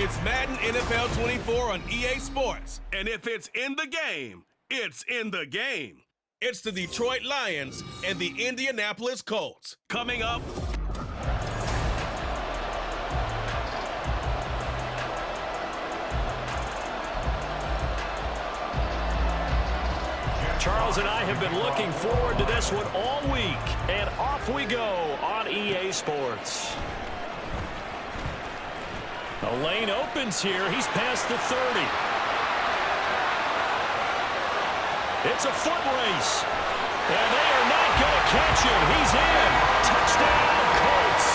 It's Madden NFL 24 on EA Sports. And if it's in the game, it's in the game. It's the Detroit Lions and the Indianapolis Colts. Coming up. Charles and I have been looking forward to this one all week, and off we go on EA Sports. The lane opens here. He's past the 30. It's a foot race, and they are not going to catch him. He's in. Touchdown, Colts.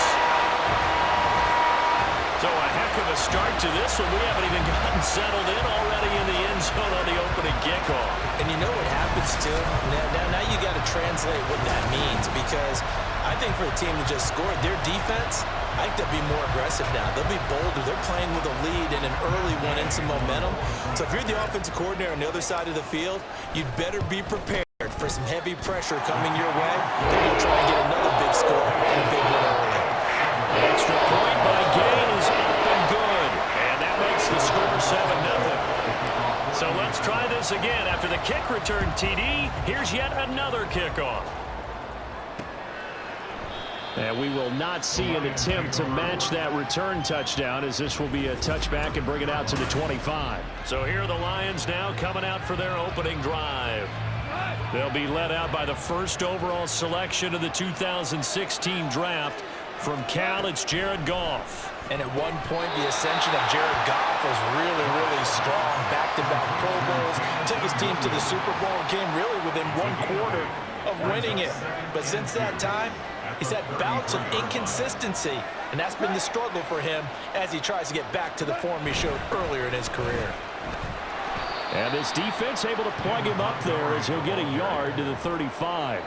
So a heck of a start to this one. We haven't even gotten settled in already in the end zone on the opening kickoff. And you know what happens, too? Now you got to translate what that means, because I think for the team to just score, their defense, I think they'll be more aggressive now. They'll be bolder. They're playing with a lead and an early one and some momentum. So if you're the offensive coordinator on the other side of the field, you'd better be prepared for some heavy pressure coming your way. They're going to try and get another big score and a big one early. The extra point by Gain is up and good. And that makes the score 7-0. So let's try this again. After the kick return TD, here's yet another kickoff. And we will not see an attempt to match that return touchdown, as this will be a touchback and bring it out to the 25. So here are the Lions now coming out for their opening drive. They'll be led out by the first overall selection of the 2016 draft. From Cal, it's Jared Goff. And at one point, the ascension of Jared Goff was really, really strong. Back-to-back Pro Bowls, took his team to the Super Bowl, and came really within one quarter of winning it. But since that time, he's had bouts of inconsistency, and that's been the struggle for him as he tries to get back to the form he showed earlier in his career. And this defense able to plug him up there as he'll get a yard to the 35.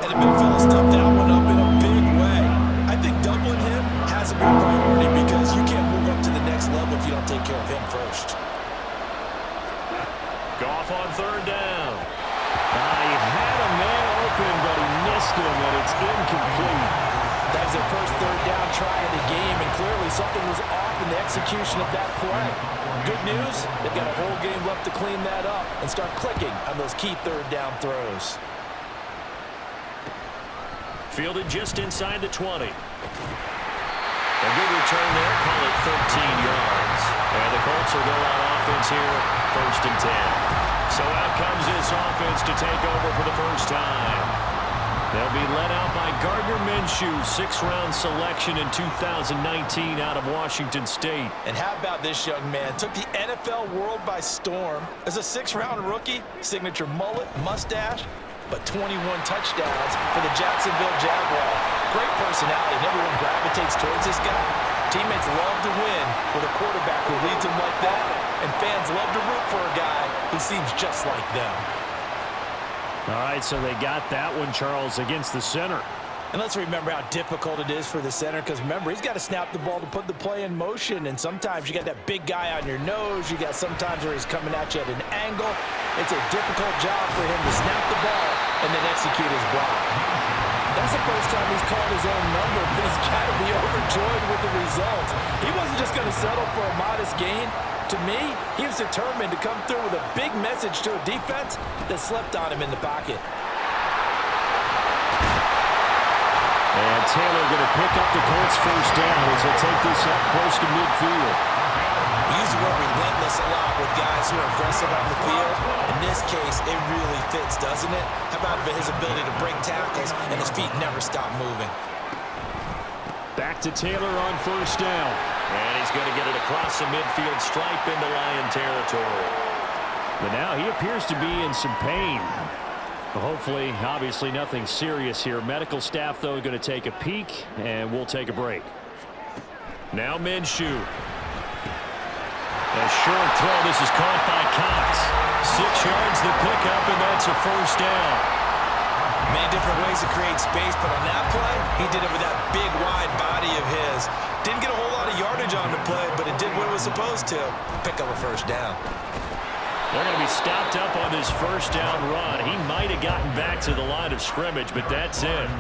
And the big fella stuffed that one up in a big way. I think doubling him has to be a priority, because you can't move up to the next level if you don't take care of him first. Goff on third down. He had a man open, but he missed him, and it's incomplete. That was their first third down try of the game, and clearly something was off in the execution of that play. Good news, they've got a whole game left to clean that up and start clicking on those key third down throws. Fielded just inside the 20. A good return there, call it 13 yards. And the Colts will go on offense here, 1st and 10. So out comes this offense to take over for the first time. They'll be led out by Gardner Minshew, 6th-round selection in 2019 out of Washington State. And how about this young man? Took the NFL world by storm. As a 6th-round rookie, signature mullet, mustache, but 21 touchdowns for the Jacksonville Jaguars. Great personality, and everyone gravitates towards this guy. Teammates love to win with a quarterback who leads them like that, and fans love to root for a guy who seems just like them. All right, so they got that one, Charles, against the center. And let's remember how difficult it is for the center, because remember, he's got to snap the ball to put the play in motion, and sometimes you got that big guy on your nose. You got sometimes where he's coming at you at an angle. It's a difficult job for him to snap the ball and then execute his block. That's the first time he's called his own number, but he's got to be overjoyed with the results. He wasn't just going to settle for a modest gain. To me, he was determined to come through with a big message to a defense that slept on him in the pocket. And Taylor going to pick up the Colts first down as they take this up close to midfield. We use the word relentless a lot with guys who are aggressive on the field. In this case, it really fits, doesn't it? How about his ability to break tackles and his feet never stop moving? Back to Taylor on first down. And he's going to get it across the midfield stripe into Lion territory. But now he appears to be in some pain. Hopefully, obviously nothing serious here. Medical staff, though, going to take a peek, and we'll take a break. Now Minshew. A short throw. This is caught by Cox. 6 yards the pickup, and that's a first down. Many different ways to create space, but on that play, he did it with that big, wide body of his. Didn't get a whole lot of yardage on the play, but it did what it was supposed to. Pick up a first down. They're going to be stopped up on this first down run. He might have gotten back to the line of scrimmage, but that's it.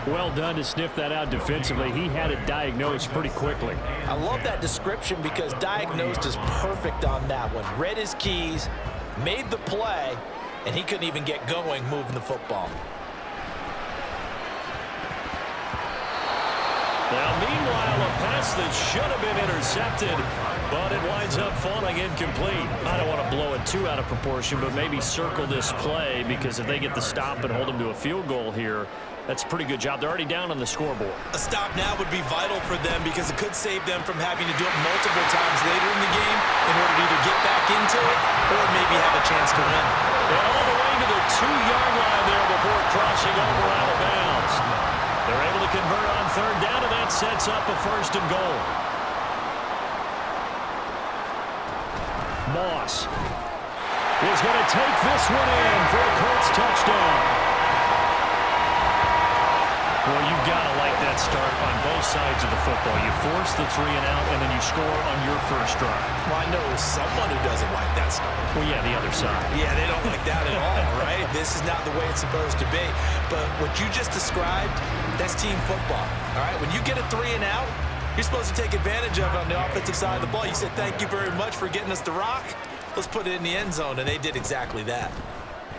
Well done to sniff that out defensively. He had it diagnosed pretty quickly. I love that description because diagnosed is perfect on that one. Read his keys, made the play, and he couldn't even get going moving the football. Now, meanwhile, a pass that should have been intercepted, but it winds up falling incomplete. I don't want to blow it too out of proportion, but maybe circle this play because if they get the stop and hold them to a field goal here, that's a pretty good job. They're already down on the scoreboard. A stop now would be vital for them because it could save them from having to do it multiple times later in the game in order to either get back into it or maybe have a chance to win. And all the way to the 2-yard line there before crossing over out of bounds. They're able to convert on third down, and that sets up a first and goal. Moss is going to take this one in for a Colts touchdown. Well, you've got to like that start on both sides of the football. You force the 3 and out, and then you score on your first drive. Well, I know someone who doesn't like that start. Well, yeah, the other side. Yeah, they don't like that at all, right? This is not the way it's supposed to be. But what you just described, that's team football, all right? When you get a 3 and out, you're supposed to take advantage of it on the offensive side of the ball. You said, thank you very much for getting us the rock. Let's put it in the end zone, and they did exactly that.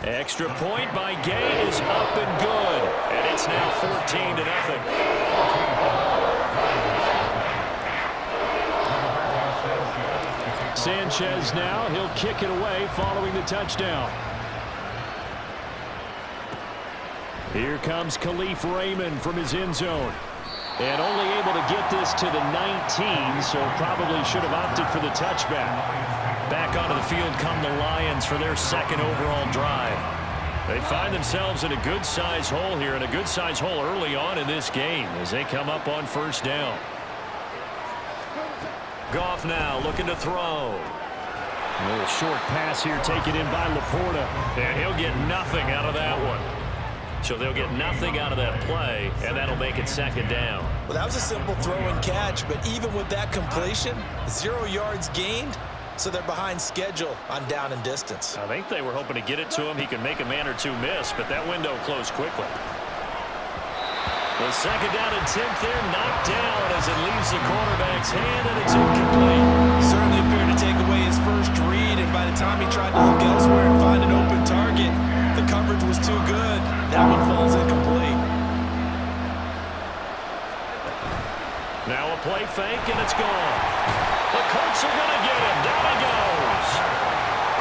Extra point by Gay is up and good. And it's now 14-0. Sanchez now, he'll kick it away following the touchdown. Here comes Khalif Raymond from his end zone. And only able to get this to the 19, so probably should have opted for the touchback. Back onto the field come the Lions for their second overall drive. They find themselves in a good-sized hole here, and a good-sized hole early on in this game as they come up on first down. Goff now looking to throw. A little short pass here taken in by Laporta. And he'll get nothing out of that one. So they'll get nothing out of that play, and that'll make it second down. Well, that was a simple throw and catch, but even with that completion, 0 yards gained, so they're behind schedule on down and distance. I think they were hoping to get it to him. He could make a man or two miss, but that window closed quickly. The second down and 10th there, knocked down as it leaves the quarterback's hand, and it's incomplete. Certainly appeared to take away his first read, and by the time he tried to look elsewhere and find an open target, the coverage was too good. That one falls incomplete. Now a play fake, and it's gone. The Colts are going to get him. Down he goes.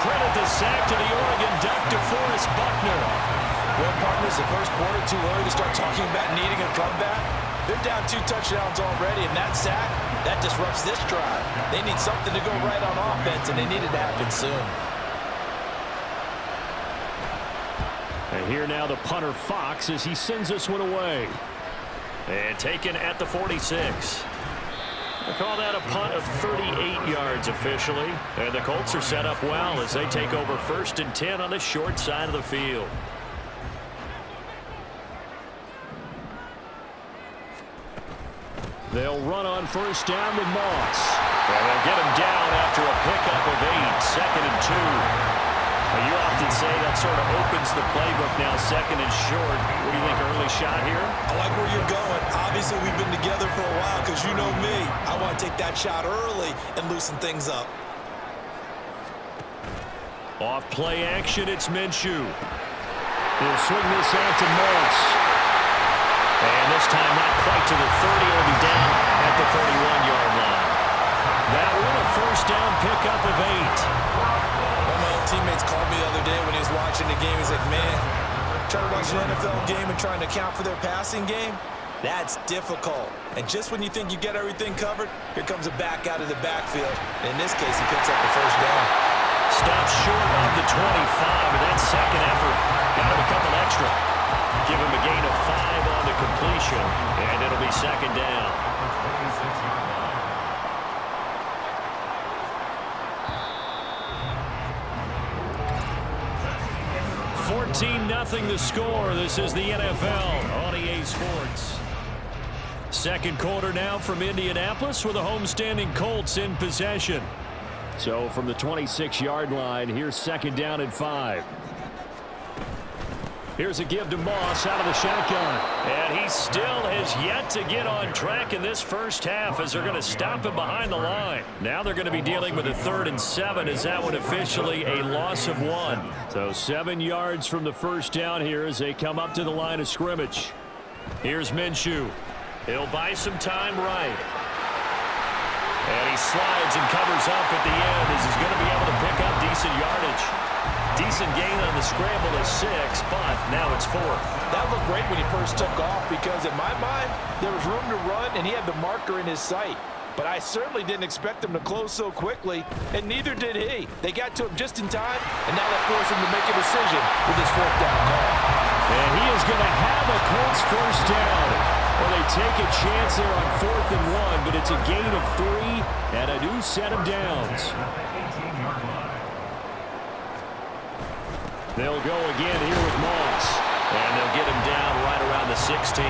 Credit the sack to the Oregon Duck, DeForest Buckner. Well, partners, the first quarter too early to start talking about needing a comeback. They're down 2 touchdowns already, and that sack, that disrupts this drive. They need something to go right on offense, and they need it to happen soon. And here now the punter Fox as he sends this one away. And taken at the 46. We'll call that a punt of 38 yards officially. And the Colts are set up well as they take over 1st and 10 on the short side of the field. They'll run on first down with Moss. Well, they'll get him down after a pickup of 8, 2nd and 2. Well, you often say that sort of opens the playbook now, 2nd and short. What do you think, early shot here? I like where you're going. Obviously, we've been together for a while because you know me. I want to take that shot early and loosen things up. Off play action, it's Minshew. He'll swing this out to Moss. And this time not quite to the 30. It'll be down at the 31-yard line. That one a first down pickup of 8. Teammates called me the other day when he was watching the game. He's like, man, trying to watch an NFL game and trying to account for their passing game, that's difficult. And just when you think you get everything covered, here comes a back out of the backfield. And in this case, he picks up the first down. Stops short of the 25, and that second effort got him a couple extra. Give him a gain of 5 on the completion, and it'll be second down. 14-0 the score. This is the NFL on EA Sports. Second quarter now from Indianapolis with the homestanding Colts in possession. So from the 26-yard line, here's 2nd down and 5. Here's a give to Moss out of the shotgun. And he still has yet to get on track in this first half as they're going to stop him behind the line. Now they're going to be dealing with a 3rd and 7 as that one officially a loss of 1. So 7 yards from the first down here as they come up to the line of scrimmage. Here's Minshew. He'll buy some time right. And he slides and covers up at the end as he's going to be able to pick up decent yardage. Decent gain on the scramble is 6, but now it's 4th. That looked great when he first took off because in my mind, there was room to run and he had the marker in his sight. But I certainly didn't expect him to close so quickly, and neither did he. They got to him just in time, and now that forced him to make a decision with his 4th down call. And he is going to have a Colts first down. Well, they take a chance there on 4th and 1, but it's a gain of 3 and a new set of downs. They'll go again here with Moss. And they'll get him down right around the 16.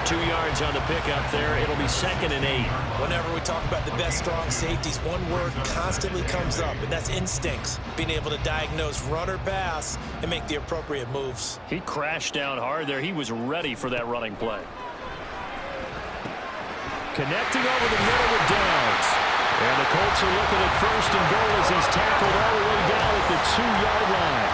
2 yards on the pickup there. It'll be 2nd and 8. Whenever we talk about the best strong safeties, one word constantly comes up, and that's instincts. Being able to diagnose run or pass and make the appropriate moves. He crashed down hard there. He was ready for that running play. Connecting over the middle with Downs. And the Colts are looking at 1st and goal as he's tackled all the way down at the 2-yard line.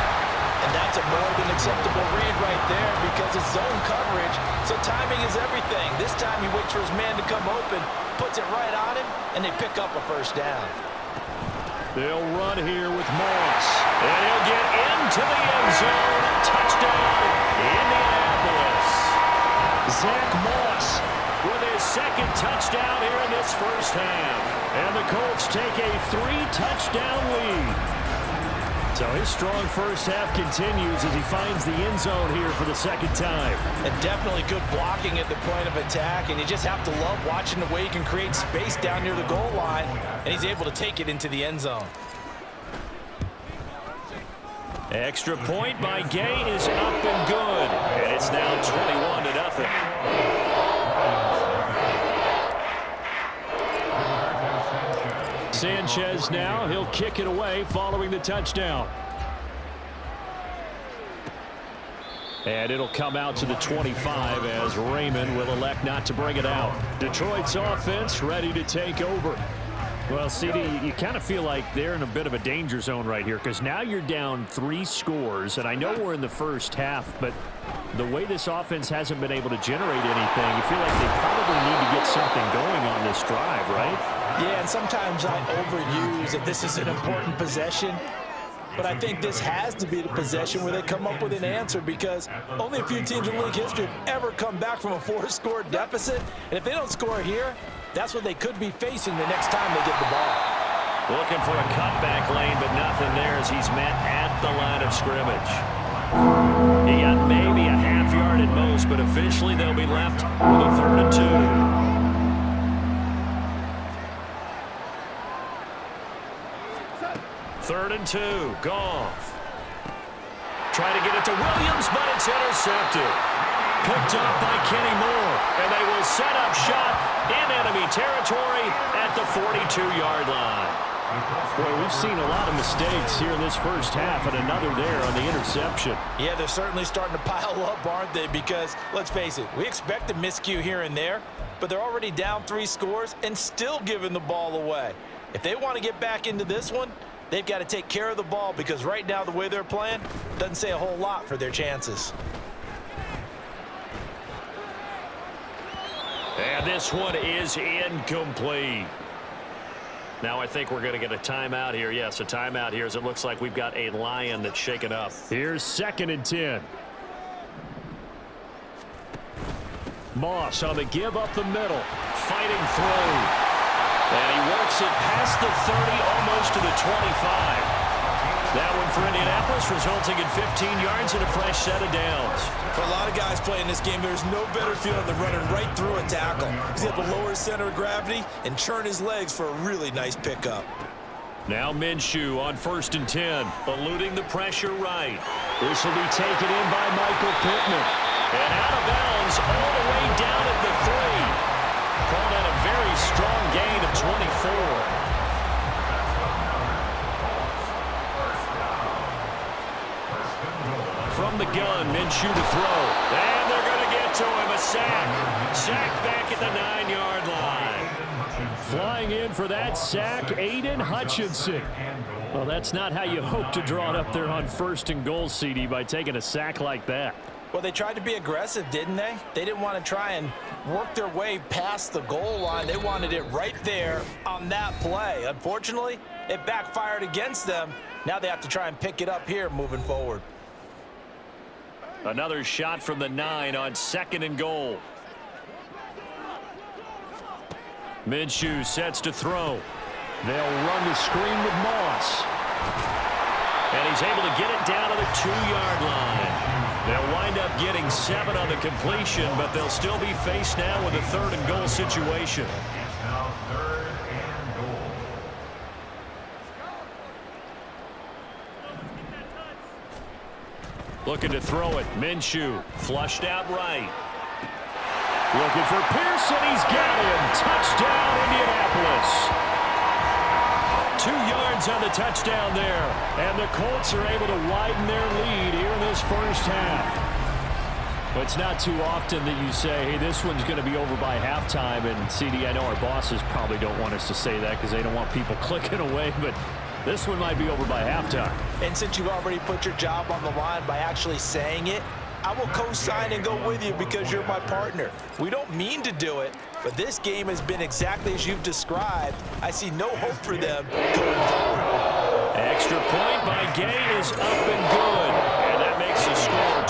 And that's a more than acceptable read right there because it's zone coverage, so timing is everything. This time he waits for his man to come open, puts it right on him, and they pick up a first down. They'll run here with Moss. And he'll get into the end zone. Touchdown, Indianapolis. Zach Moss with his 2nd touchdown here in this first half. And the Colts take a 3-touchdown lead. So his strong first half continues as he finds the end zone here for the 2nd time. And definitely good blocking at the point of attack, and you just have to love watching the way he can create space down near the goal line, and he's able to take it into the end zone. Extra point by Gay is up and good. And it's now 21-0. Sanchez now, he'll kick it away following the touchdown. And it'll come out to the 25 as Raymond will elect not to bring it out. Detroit's offense ready to take over. Well, CD, you kind of feel like they're in a bit of a danger zone right here because now you're down 3 scores, and I know we're in the first half, but the way this offense hasn't been able to generate anything, you feel like they probably need to get something going on this drive, right? Yeah, and sometimes I overuse that this is an important possession, but I think this has to be the possession where they come up with an answer because only a few teams in league history have ever come back from a 4-score deficit, and if they don't score here, that's what they could be facing the next time they get the ball. Looking for a cutback lane, but nothing there as he's met at the line of scrimmage. He got maybe a half yard at most, but officially they'll be left with a 3rd and 2. 3rd and 2, Goff. Try to get it to Williams, but it's intercepted. Picked up by Kenny Moore, and they will set up shop in enemy territory at the 42-yard line. Boy, we've seen a lot of mistakes here in this first half, and another there on the interception. Yeah, they're certainly starting to pile up, aren't they? Because, let's face it, we expect a miscue here and there, but they're already down 3 scores and still giving the ball away. If they want to get back into this one, they've got to take care of the ball because right now the way they're playing doesn't say a whole lot for their chances. And this one is incomplete. Now I think we're going to get a timeout here. Yes, a timeout here as it looks like we've got a Lion that's shaken up. Here's 2nd and 10. Moss on the give up the middle. Fighting through. And he works it past the 30, almost to the 25. That one for Indianapolis, resulting in 15 yards and a fresh set of downs. For a lot of guys playing this game, there's no better feeling than running right through a tackle. He's able to lower his center of gravity and churn his legs for a really nice pickup. Now Minshew on 1st and 10, eluding the pressure right. This will be taken in by Michael Pittman. And out of bounds all the way down at the 3. Called out a very strong gain of 24. from the gun. Minshew to throw. And they're going to get to him. A sack. Sack back at the 9-yard line. Flying in for that sack, Aiden Hutchinson. Well, that's not how you hope to draw it up there on 1st and goal, CD, by taking a sack like that. Well, they tried to be aggressive, didn't they? They didn't want to try and work their way past the goal line. They wanted it right there on that play. Unfortunately, it backfired against them. Now they have to try and pick it up here moving forward. Another shot from the 9 on 2nd and goal. Minshew sets to throw. They'll run the screen with Moss. And he's able to get it down to the 2-yard line. They'll wind up getting 7 on the completion, but they'll still be faced now with a 3rd and goal situation. Looking to throw it. Minshew flushed out right. Looking for Pearson. He's got him. Touchdown, Indianapolis. 2 yards on the touchdown there. And the Colts are able to widen their lead here in this first half. But it's not too often that you say, hey, this one's going to be over by halftime. And, CD, I know our bosses probably don't want us to say that because they don't want people clicking away. But this one might be over by halftime. And since you've already put your job on the line by actually saying it, I will co-sign and go with you because you're my partner. We don't mean to do it, but this game has been exactly as you've described. I see no hope for them going forward. Extra point by Gay is up and good. And that makes the score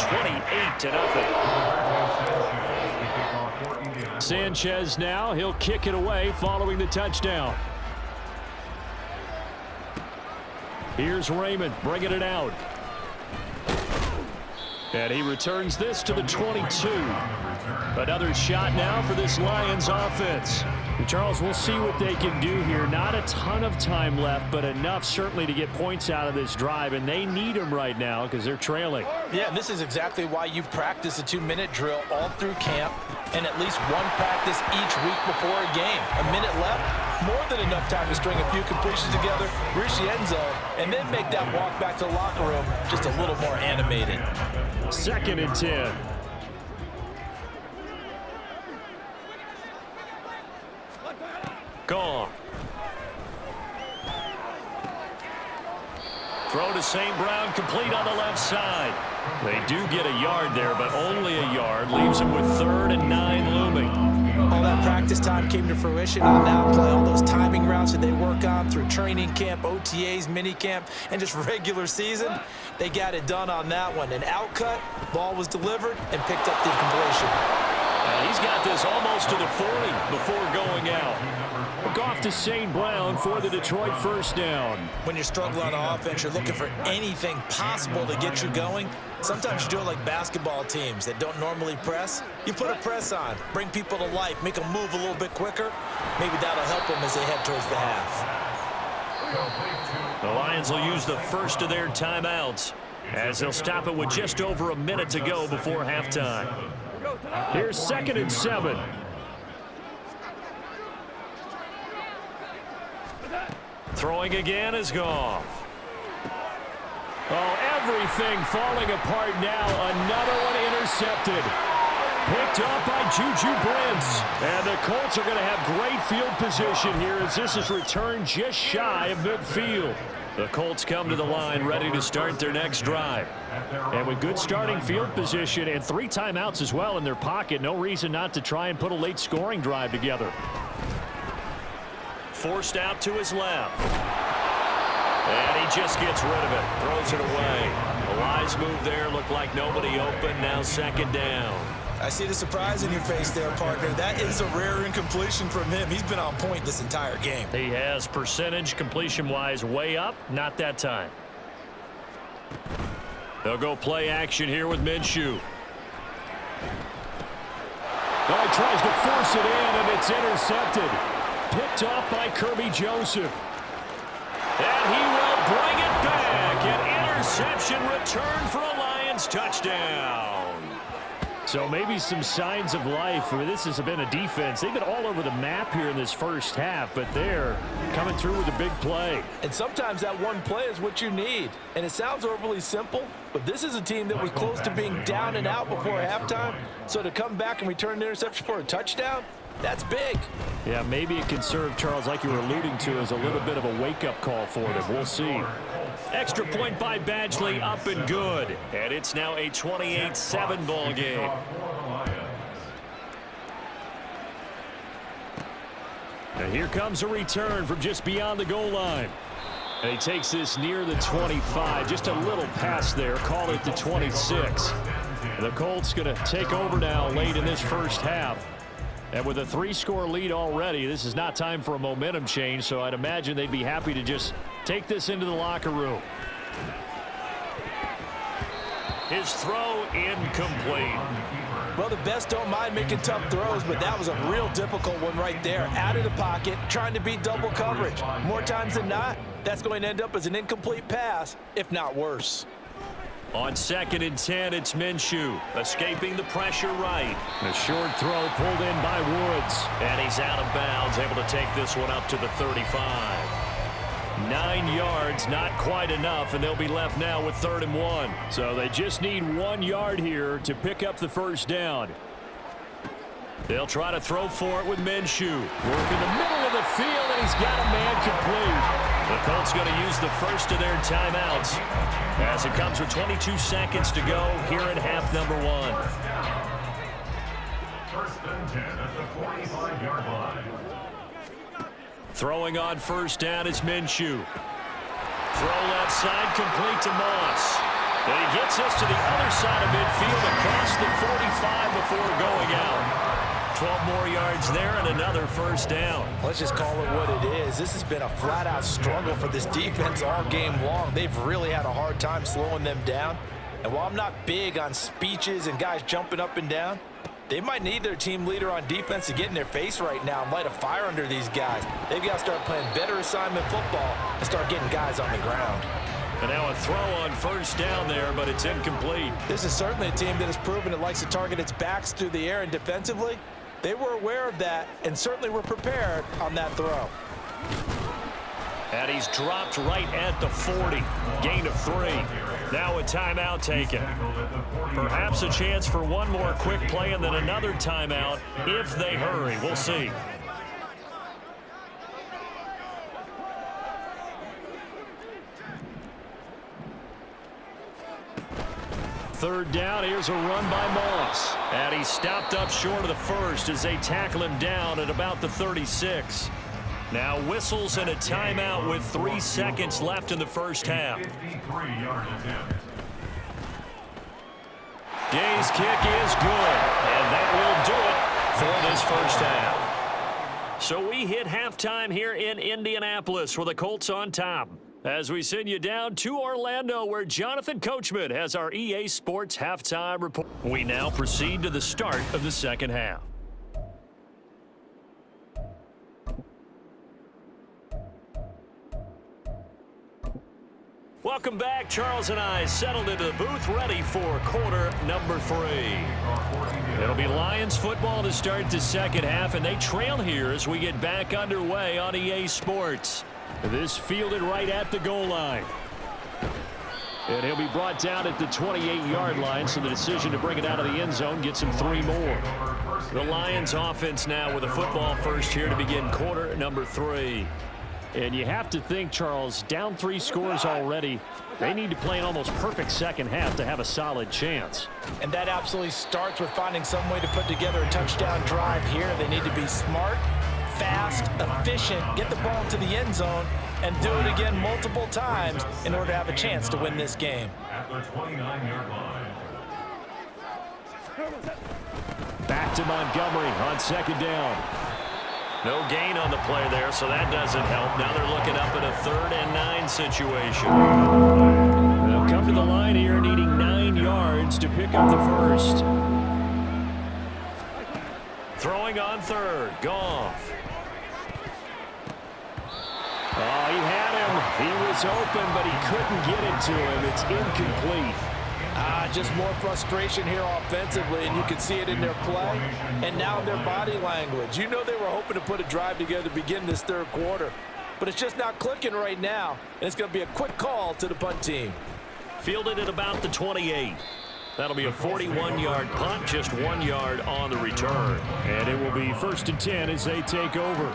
28-0. Sanchez now, he'll kick it away following the touchdown. Here's Raymond bringing it out. And he returns this to the 22. Another shot now for this Lions offense. Charles, we'll see what they can do here. Not a ton of time left, but enough certainly to get points out of this drive, and they need them right now because they're trailing. Yeah, and this is exactly why you practice a 2-minute drill all through camp and at least one practice each week before a game. A minute left, more than enough time to string a few completions together, reach the end zone, and then make that walk back to the locker room just a little more animated. 2nd and 10. Gone. Throw to St. Brown, complete on the left side. They do get a yard there, but only a yard. Leaves them with 3rd and 9 looming. All that practice time came to fruition on that play. All those timing routes that they work on through training camp, OTAs, mini camp, and just regular season, they got it done on that one. An outcut, ball was delivered, and picked up the completion. He's got this almost to the 40 before going out. Off to St. Brown for the Detroit first down. When you're struggling on offense, you're looking for anything possible to get you going. Sometimes you do it like basketball teams that don't normally press. You put a press on, bring people to life, make them move a little bit quicker. Maybe that'll help them as they head towards the half. The Lions will use the first of their timeouts as they'll stop it with just over a minute to go before halftime. Here's 2nd and 7. Throwing again is Goff. Oh, everything falling apart now. Another one intercepted. Picked up by Juju Brents. And the Colts are going to have great field position here as this is returned just shy of midfield. The Colts come to the line ready to start their next drive. And with good starting field position and 3 timeouts as well in their pocket, no reason not to try and put a late scoring drive together. Forced out to his left. And he just gets rid of it. Throws it away. A wise move there. Looked like nobody open. Now 2nd down. I see the surprise in your face there, partner. That is a rare incompletion from him. He's been on point this entire game. He has percentage completion-wise way up. Not that time. They'll go play action here with Minshew. Oh, he tries to force it in, and it's intercepted. Picked off by Kirby Joseph. And he will bring it back. An interception return for a Lions touchdown. So maybe some signs of life. I mean, this has been a defense. They've been all over the map here in this first half, but they're coming through with a big play. And sometimes that one play is what you need. And it sounds overly simple, but this is a team that was close to being down and out before halftime. So to come back and return an interception for a touchdown, that's big. Yeah, maybe it can serve, Charles, like you were alluding to, as a little bit of a wake-up call for them. We'll see. Extra point by Badgley, up and good. And it's now a 28-7 ball game. And here comes a return from just beyond the goal line. And he takes this near the 25. Just a little pass there. Call it the 26. And the Colts going to take over now late in this first half. And with a 3-score lead already, this is not time for a momentum change, so I'd imagine they'd be happy to just take this into the locker room. His throw incomplete. Well, the best don't mind making tough throws, but that was a real difficult one right there. Out of the pocket, trying to beat double coverage. More times than not, that's going to end up as an incomplete pass, if not worse. On 2nd and 10, it's Minshew, escaping the pressure right. A short throw pulled in by Woods. And he's out of bounds, able to take this one up to the 35. 9 yards, not quite enough, and they'll be left now with 3rd and 1. So they just need 1 yard here to pick up the first down. They'll try to throw for it with Minshew. Work in the middle of the field, and he's got a man complete. The Colts going to use the first of their timeouts as it comes with 22 seconds to go here in half number 1. 1st and 10 at the 45-yard line. Throwing on 1st down, it's Minshew. Throw left side, complete to Moss. And he gets us to the other side of midfield across the 45 before going out. 12 more yards there and another 1st down. Let's just call it what it is. This has been a flat-out struggle for this defense all game long. They've really had a hard time slowing them down. And while I'm not big on speeches and guys jumping up and down, they might need their team leader on defense to get in their face right now and light a fire under these guys. They've got to start playing better assignment football and start getting guys on the ground. And now a throw on 1st down there, but it's incomplete. This is certainly a team that has proven it likes to target its backs through the air and defensively. They were aware of that and certainly were prepared on that throw. And he's dropped right at the 40. Gain of 3. Now a timeout taken. Perhaps a chance for one more quick play and then another timeout if they hurry. We'll see. Third down, here's a run by Moss. And he stopped up short of the first as they tackle him down at about the 36. Now whistles and a timeout with 3 seconds left in the first half. Gay's kick is good, and that will do it for this first half. So we hit halftime here in Indianapolis with the Colts on top. As we send you down to Orlando, where Jonathan Coachman has our EA Sports halftime report. We now proceed to the start of the second half. Welcome back. Charles and I settled into the booth, ready for quarter number 3. It'll be Lions football to start the second half, and they trail here as we get back underway on EA Sports. This fielded right at the goal line. And he'll be brought down at the 28-yard line, so the decision to bring it out of the end zone gets him 3 more. The Lions offense now with a football first here to begin quarter number 3. And you have to think, Charles, down 3 scores already. They need to play an almost perfect second half to have a solid chance. And that absolutely starts with finding some way to put together a touchdown drive here. They need to be smart, fast, efficient, get the ball to the end zone, and do it again multiple times in order to have a chance to win this game. At the 29-yard line. Back to Montgomery on second down. No gain on the play there, so that doesn't help. Now they're looking up at a 3rd and 9 situation. They'll come to the line here needing 9 yards to pick up the first. Throwing on 3rd. Goff. Oh, he had him. He was open, but he couldn't get it to him. It's incomplete. Just more frustration here offensively, and you can see it in their play and now in their body language. You know they were hoping to put a drive together to begin this third quarter, but it's just not clicking right now, and it's going to be a quick call to the punt team. Fielded at about the 28. That'll be a 41-yard punt, just 1 yard on the return. And it will be 1st and 10 as they take over.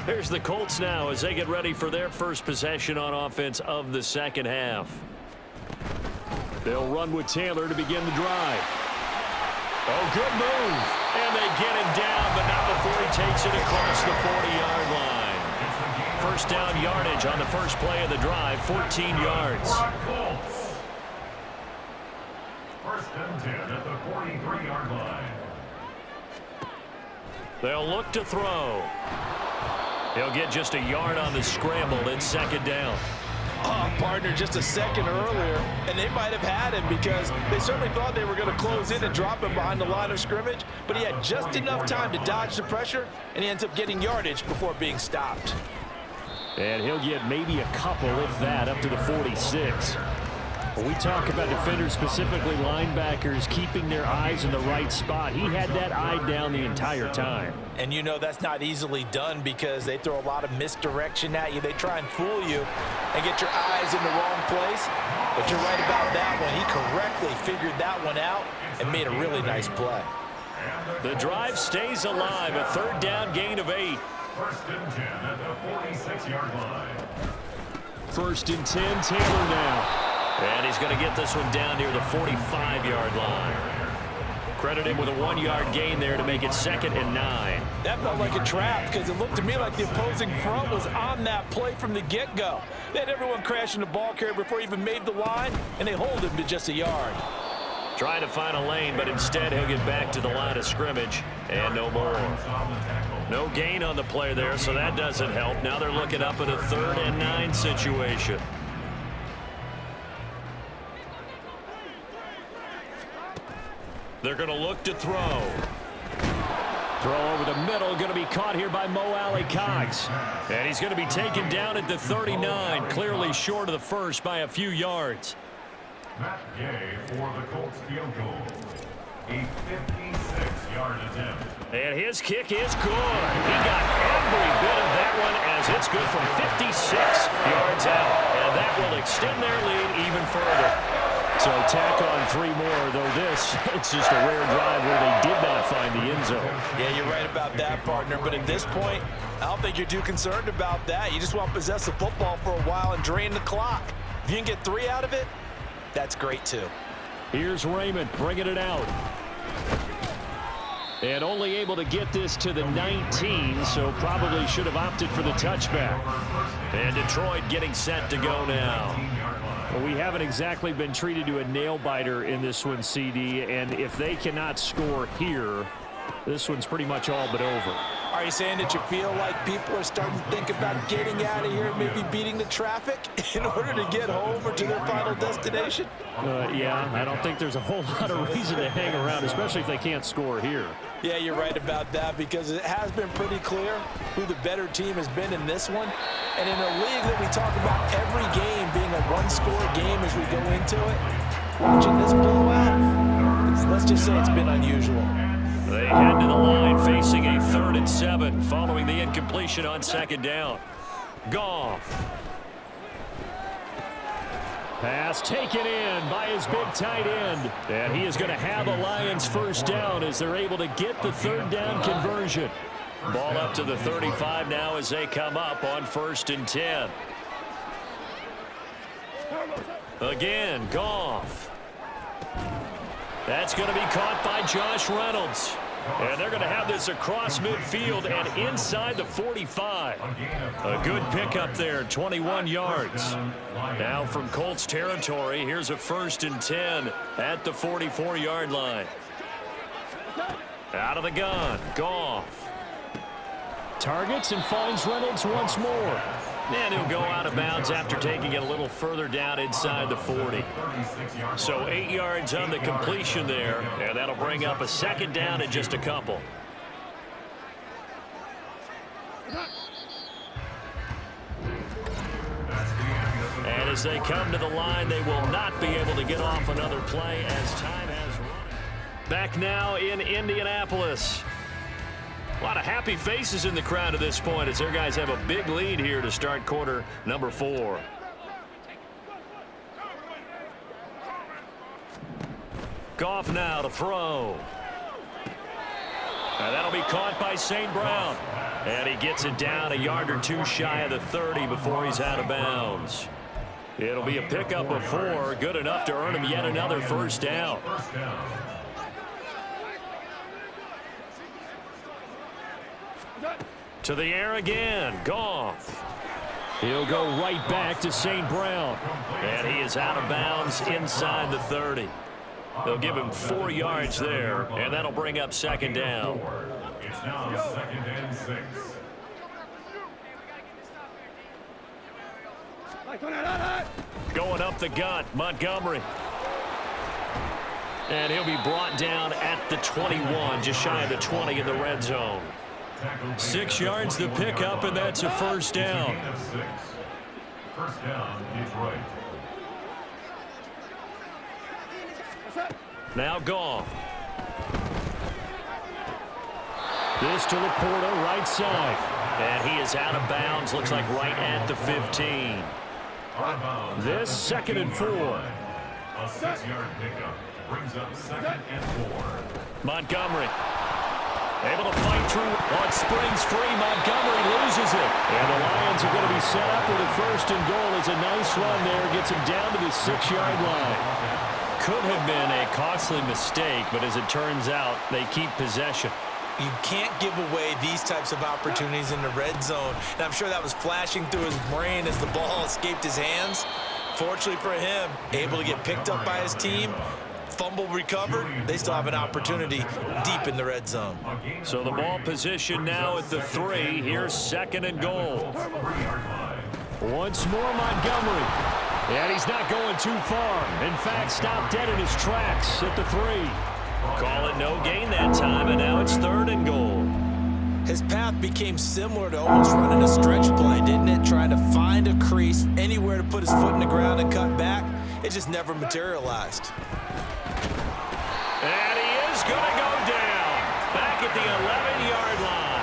Here's the Colts now as they get ready for their first possession on offense of the second half. They'll run with Taylor to begin the drive. Oh, good move. And they get him down, but not before he takes it across the 40-yard line. First down yardage on the first play of the drive, 14 yards. First and 10 at the 43-yard line. They'll look to throw. He'll get just a yard on the scramble. It's second down. Oh, partner, just a second earlier, and they might have had him because they certainly thought they were going to close in and drop him behind the line of scrimmage, but he had just enough time to dodge the pressure, and he ends up getting yardage before being stopped. And he'll get maybe a couple, if that, up to the 46. When we talk about defenders, specifically linebackers, keeping their eyes in the right spot, he had that eye down the entire time. And you know that's not easily done because they throw a lot of misdirection at you. They try and fool you and get your eyes in the wrong place. But you're right about that one. He correctly figured that one out and made a really nice play. The drive stays alive, a third down gain of 8. First and 10 at the 46-yard line. 1st and 10, Taylor now. And he's going to get this one down near the 45-yard line. Credit him with a 1 yard gain there to make it 2nd and 9. That felt like a trap because it looked to me like the opposing front was on that play from the get-go. They had everyone crashing the ball carrier before he even made the line, and they hold him to just a yard. Trying to find a lane, but instead he'll get back to the line of scrimmage and no more. No gain on the play there, so that doesn't help. Now they're looking up at a 3rd and 9 situation. They're going to look to throw. Throw over the middle, going to be caught here by Mo Alley-Cox. And he's going to be taken down at the 39, clearly short of the first by a few yards. Matt Gay for the Colts field goal. A 56-yard attempt. And his kick is good. He got every bit of that one as it's good from 56 yards out. And that will extend their lead even further. So tack on 3 more, though this, it's just a rare drive where they did not find the end zone. Yeah, you're right about that, partner. But at this point, I don't think you're too concerned about that. You just want to possess the football for a while and drain the clock. If you can get 3 out of it, that's great too. Here's Raymond bringing it out. And only able to get this to the 19, so probably should have opted for the touchback. And Detroit getting set to go now. Well, we haven't exactly been treated to a nail-biter in this one, CD, and if they cannot score here, this one's pretty much all but over. Are you saying that you feel like people are starting to think about getting out of here, maybe beating the traffic in order to get home or to their final destination? Yeah, I don't think there's a whole lot of reason to hang around, especially if they can't score here. Yeah, you're right about that because it has been pretty clear who the better team has been in this one. And in a league that we talk about every game being a one-score game as we go into it, watching this blowout, let's just say it's been unusual. They head to the line facing a 3rd and 7 following the incompletion on 2nd down. Goff. Pass taken in by his big tight end. And he is going to have a Lions first down as they're able to get the 3rd down conversion. Ball up to the 35 now as they come up on 1st and 10. Again, Goff. That's going to be caught by Josh Reynolds. And they're going to have this across midfield and inside the 45. A good pickup there, 21 yards. Now from Colts territory, here's a 1st and 10 at the 44-yard line. Out of the gun, Goff. Targets and finds Reynolds once more. And he'll go out of bounds after taking it a little further down inside the 40. So 8 yards on the completion there, and that'll bring up a 2nd down and just a couple. And And as they come to the line, they will not be able to get off another play as time has run. Back now in Indianapolis. A lot of happy faces in the crowd at this point as their guys have a big lead here to start quarter number 4. Goff now to throw. And that'll be caught by St. Brown. And he gets it down a yard or two shy of the 30 before he's out of bounds. It'll be a pickup of 4, good enough to earn him yet another first down. To the air again, Goff. He'll go right back to St. Brown. And he is out of bounds inside the 30. They'll give him 4 yards there, and that'll bring up second down. It's now 2nd and 6. Going up the gut, Montgomery. And he'll be brought down at the 21, just shy of the 20 in the red zone. 6 yards to pick up, and that's a first down. First down, Detroit. Now Goff. This to Laporta, right side. And he is out of bounds, looks like right at the 15. This 2nd and 4. A 6-yard pickup brings up 2nd and 4. Montgomery. Able to fight through. One springs free. Montgomery loses it. And the Lions are going to be set up with a 1st and goal. It's a nice run there. Gets him down to the 6-yard line. Could have been a costly mistake, but as it turns out, they keep possession. You can't give away these types of opportunities in the red zone. And I'm sure that was flashing through his brain as the ball escaped his hands. Fortunately for him, able to get picked up by his team. Fumble recovered. They still have an opportunity deep in the red zone. So the ball position now at the 3. Here's 2nd and goal. Once more Montgomery. And he's not going too far. In fact, stopped dead in his tracks at the 3. Call it no gain that time, and now it's 3rd and goal. His path became similar to almost running a stretch play, didn't it? Trying to find a crease, anywhere to put his foot in the ground and cut back. It just never materialized. And he is going to go down. Back at the 11-yard line.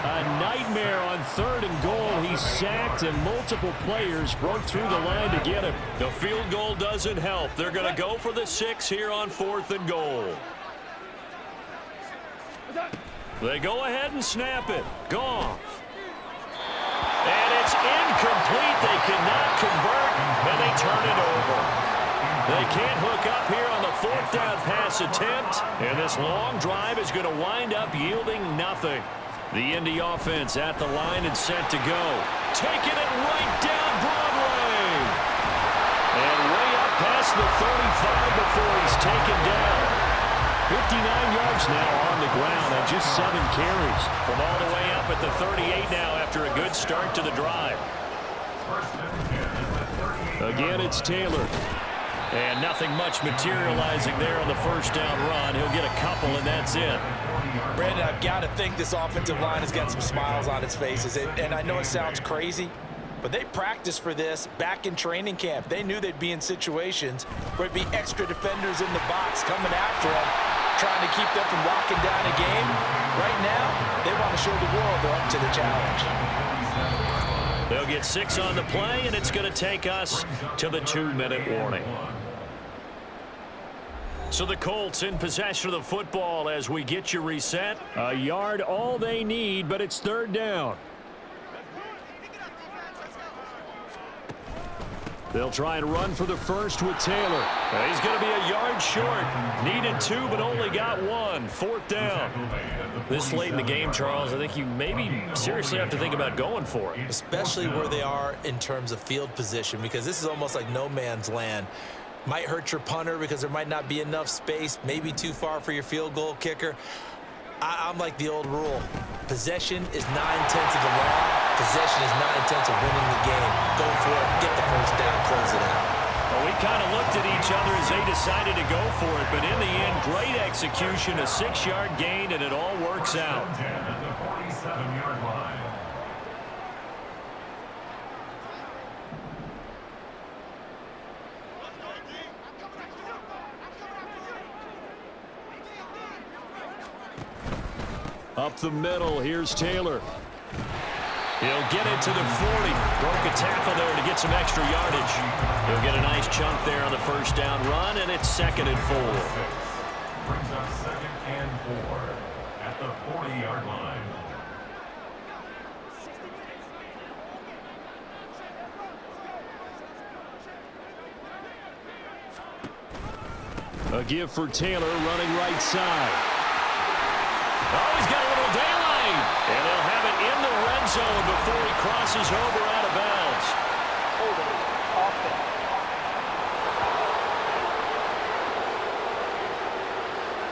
A nightmare on 3rd and goal. He sacked, and multiple players broke through the line to get him. The field goal doesn't help. They're going to go for the 6 here on 4th and goal. They go ahead and snap it. Goff. And it's incomplete. They cannot convert, and they turn it over. They can't hook up here on the 4th down pass attempt, and this long drive is going to wind up yielding nothing. The Indy offense at the line and set to go. Taking it right down Broadway. And way up past the 35 before he's taken down. 59 yards now on the ground and just 7 carries. From all the way up at the 38 now after a good start to the drive. Again, it's Taylor. And nothing much materializing there on the 1st down run. He'll get a couple, and that's it. Brandon, I've got to think this offensive line has got some smiles on its faces. And I know it sounds crazy, but they practiced for this back in training camp. They knew they'd be in situations where it'd be extra defenders in the box coming after them, trying to keep them from locking down a game. Right now, they want to show the world they're up to the challenge. They'll get 6 on the play, and it's going to take us to the 2-minute warning. So the Colts in possession of the football as we get you reset. A yard all they need, but it's 3rd down. They'll try and run for the 1st with Taylor. He's going to be a yard short. Needed 2, but only got 1. 4th down. This late in the game, Charles, I think you maybe seriously have to think about going for it. Especially where they are in terms of field position, because this is almost like no man's land. Might hurt your punter because there might not be enough space, maybe too far for your field goal kicker. I'm like the old rule. Possession is 9/10 of the law. Possession is 9/10 of winning the game. Go for it, get the 1st down, close it out. Well, we kind of looked at each other as they decided to go for it, but in the end, great execution, a 6-yard gain, and it all works out. At the 47-yard line. Up the middle, here's Taylor. He'll get it to the 40. Broke a tackle there to get some extra yardage. He'll get a nice chunk there on the first down run, and it's 2nd and 4. Brings up 2nd and 4 at the 40-yard line. A give for Taylor running right side. Oh, he's got a little daylight. And they'll have it in the red zone before he crosses over out of bounds.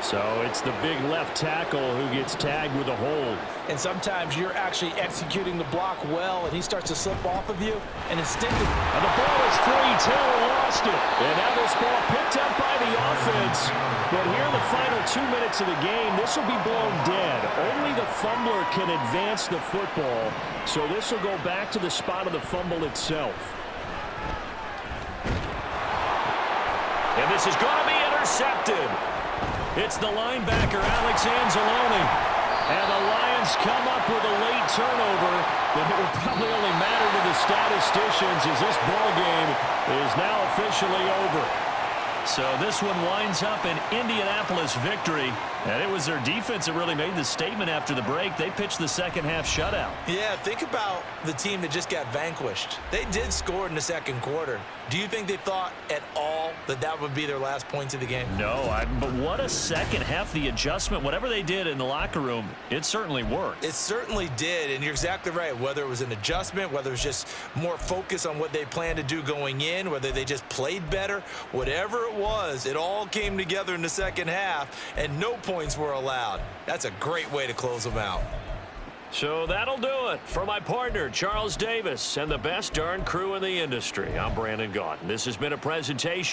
So it's the big left tackle who gets tagged with a hold. And sometimes you're actually executing the block well, and he starts to slip off of you, and instinctively. And the ball is free. Taylor lost it. And now this ball picked up by the offense. But here in the final 2 minutes of the game, this will be blown dead. Only the fumbler can advance the football. So this will go back to the spot of the fumble itself. And this is going to be intercepted. It's the linebacker, Alex Anzalone. And the Lions come up with a late turnover, but it will probably only matter to the statisticians as this ball game is now officially over. So this one winds up an Indianapolis victory, and it was their defense that really made the statement after the break. They pitched the second-half shutout. Yeah, think about the team that just got vanquished. They did score in the second quarter. Do you think they thought at all that that would be their last points of the game? No, but what a second half. The adjustment, whatever they did in the locker room, it certainly worked. It certainly did, and you're exactly right. Whether it was an adjustment, whether it was just more focus on what they planned to do going in, whether they just played better, whatever it was, it all came together in the second half, and no points were allowed. That's a great way to close them out. So that'll do it. For my partner, Charles Davis, and the best darn crew in the industry, I'm Brandon Gaudin. This has been a presentation